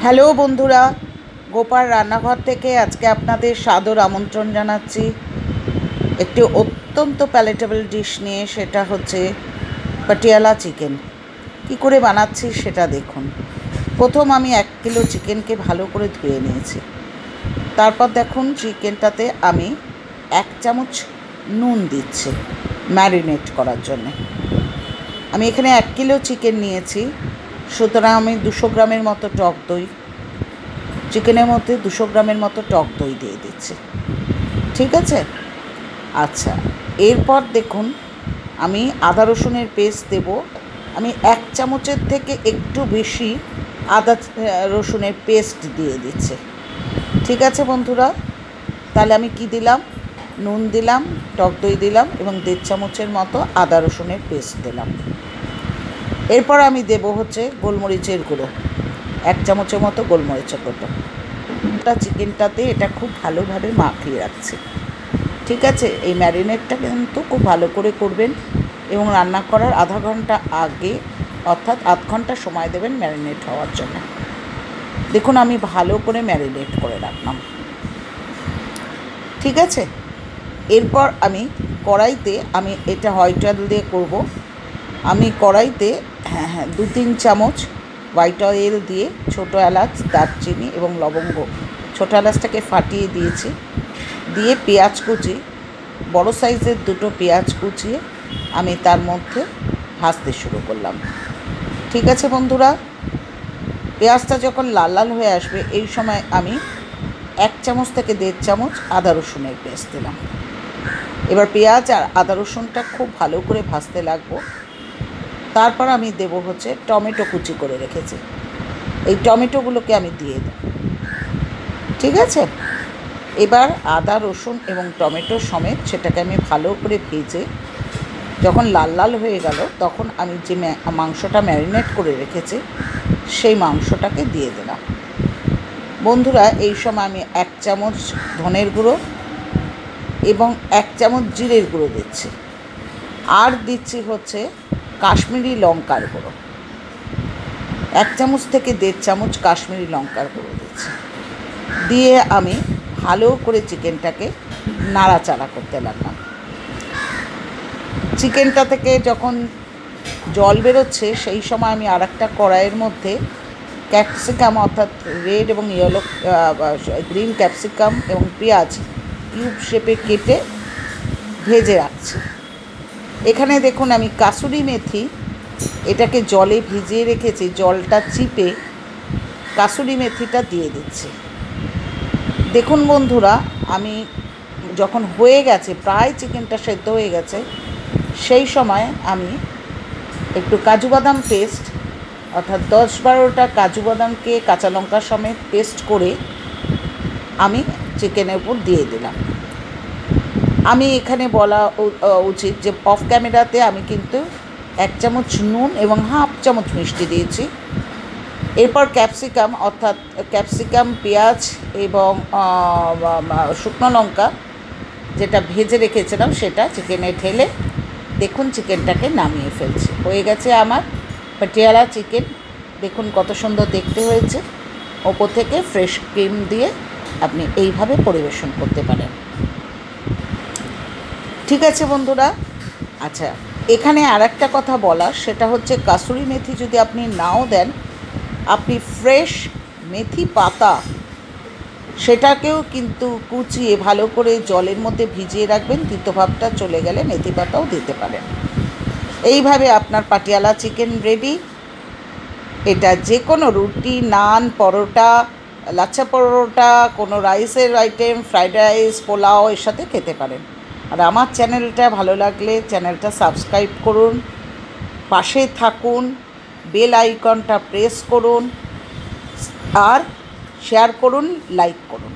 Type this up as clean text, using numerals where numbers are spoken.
Hello বন্ধুরা, গোপাল রান্নাঘর থেকে আজকে আপনাদের সাদর আমন্ত্রণ জানাচ্ছি একটি অত্যন্ত প্যালেটেবল ডিশ নিয়ে। সেটা হচ্ছে পাটিয়ালা চিকেন। কি করে বানাচ্ছি সেটা দেখুন। প্রথম আমি 1 কিলো চিকেনকে ভালো করে ধুয়ে নিয়েছি। তারপর দেখুন চিকেনটাতে আমি 1 চামচ নুন দিচ্ছি ম্যারিনেট করার জন্য। আমি এখানে 1 কিলো চিকেন নিয়েছি, সুতরাং আমি 200 গ্রামের মতো টক দই, চিকেনের মধ্যে 200 গ্রামের মতো টক দই দিয়ে দিচ্ছি। ঠিক আছে? আচ্ছা, এরপর দেখুন আমি আদা রসুনের পেস্ট দেব। আমি 1 চামচের থেকে একটু বেশি আদা রসুনের পেস্ট দিয়ে দিচ্ছি। ঠিক আছে বন্ধুরা, তাহলে আমি কি দিলাম? নুন দিলাম, টক দই দিলাম এবং 1.5 চামচের মতো আদা রসুনের পেস্ট দিলাম। এরপর আমি দেব হচ্ছে গোলমরিচের গুঁড়ো, 1 চামচের মতো গোলমরিচের গুঁড়ো। চিকেনটাতে এটা খুব ভালোভাবে মাখিয়ে রাখছি। ঠিক আছে? এই ম্যারিনেটটা কিন্তু খুব ভালো করে করবেন এবং রান্না করার আধা ঘন্টা আগে, অর্থাৎ আধ ঘন্টা সময় দেবেন ম্যারিনেট হওয়ার জন্য। দেখুন আমি ভালো করে ম্যারিনেট করে রাখলাম। ঠিক আছে? এরপর আমি কড়াইতে, আমি এটা হোয়াইট অয়েল দিয়ে করব। আমি কড়াইতে 2-3 চামচ হোয়াইট অয়েল দিয়ে ছোটো এলাচ, দারচিনি এবং লবঙ্গ, ছোটো এলাচটাকে ফাটিয়ে দিয়েছি, দিয়ে পেঁয়াজ কুচি, বড় সাইজের 2টো পেঁয়াজ কুচিয়ে আমি তার মধ্যে ভাজতে শুরু করলাম। ঠিক আছে বন্ধুরা, পেঁয়াজটা যখন লাল লাল হয়ে আসবে এই সময় আমি 1 চামচ থেকে 1.5 চামচ আদা রসুনের পেস্ট দিলাম। এবার পেঁয়াজ আর আদা রসুনটা খুব ভালো করে ভাজতে লাগবো। তারপর আমি দেব হচ্ছে টমেটো কুচি করে রেখেছি, এই টমেটোগুলোকে আমি দিয়ে দেব। ঠিক আছে? এবার আদা রসুন এবং টমেটো সমেত সেটাকে আমি ভালো করে ভেজে যখন লাল লাল হয়ে গেল তখন আমি যে মাংসটা ম্যারিনেট করে রেখেছি সেই মাংসটাকে দিয়ে দিলাম। বন্ধুরা, এই সময় আমি 1 চামচ ধনের গুঁড়ো এবং 1 চামচ জিরের গুঁড়ো দিচ্ছি, আর দিচ্ছি হচ্ছে কাশ্মীরি লঙ্কার গুঁড়ো, 1 চামচ থেকে 1.5 চামচ কাশ্মীরি লঙ্কার গুঁড়ো দিচ্ছি। দিয়ে আমি ভালো করে চিকেনটাকে নাড়াচাড়া করতে লাগলাম। চিকেনটা থেকে যখন জল বেরোচ্ছে সেই সময় আমি আরেকটা কড়াইয়ের মধ্যে ক্যাপসিকাম, অর্থাৎ রেড এবং ইয়েলো গ্রিন ক্যাপসিকাম এবং পেঁয়াজ কিউব শেপে কেটে ভেজে রাখছি। এখানে দেখুন আমি কাসুরি মেথি, এটাকে জলে ভিজিয়ে রেখেছি, জলটা চিপে কাসুরি মেথিটা দিয়ে দিচ্ছি। দেখুন বন্ধুরা, আমি যখন হয়ে গেছে, প্রায় চিকেনটা সেদ্ধ হয়ে গেছে, সেই সময় আমি একটু কাজু বাদাম পেস্ট, অর্থাৎ 10-12টা কাজু বাদামকে কাঁচা লঙ্কা সমেত পেস্ট করে আমি চিকেনের উপর দিয়ে দিলাম। আমি এখানে বলা উচিত যে অফ ক্যামেরাতে আমি কিন্তু 1 চামচ নুন এবং 1/2 চামচ মিষ্টি দিয়েছি। এরপর ক্যাপসিকাম, অর্থাৎ ক্যাপসিকাম, পেঁয়াজ এবং শুকনো লঙ্কা যেটা ভেজে রেখেছিলাম সেটা চিকেনে ঢেলে দেখুন চিকেনটাকে নামিয়ে ফেলছি। হয়ে গেছে আমার পাটিয়ালা চিকেন। দেখুন কত সুন্দর দেখতে হয়েছে। ওপর থেকে ফ্রেশ ক্রিম দিয়ে আপনি এইভাবে পরিবেশন করতে পারেন। ঠিক আছে বন্ধুরা। আচ্ছা, এখানে আর একটা কথা বলার, সেটা হচ্ছে কাসুরি মেথি যদি আপনি নাও দেন, আপনি ফ্রেশ মেথি পাতা সেটাকেও কিন্তু কুচিয়ে ভালো করে জলের মধ্যে ভিজিয়ে রাখবেন, তিতভাবটা চলে গেলে মেথি পাতাও দিতে পারেন। এইভাবে আপনার পাটিয়ালা চিকেন রেডি। এটা যে কোনো রুটি, নান, পরোটা, লাচ্ছা পরোটা, কোনো রাইসের আইটেম, ফ্রাইড রাইস, পোলাও এর সাথে খেতে পারেন। আর আমার চ্যানেলটা ভালো লাগলে চ্যানেলটা সাবস্ক্রাইব করুন, পাশে থাকুন, বেল আইকনটা প্রেস করুন, আর শেয়ার করুন, লাইক করুন।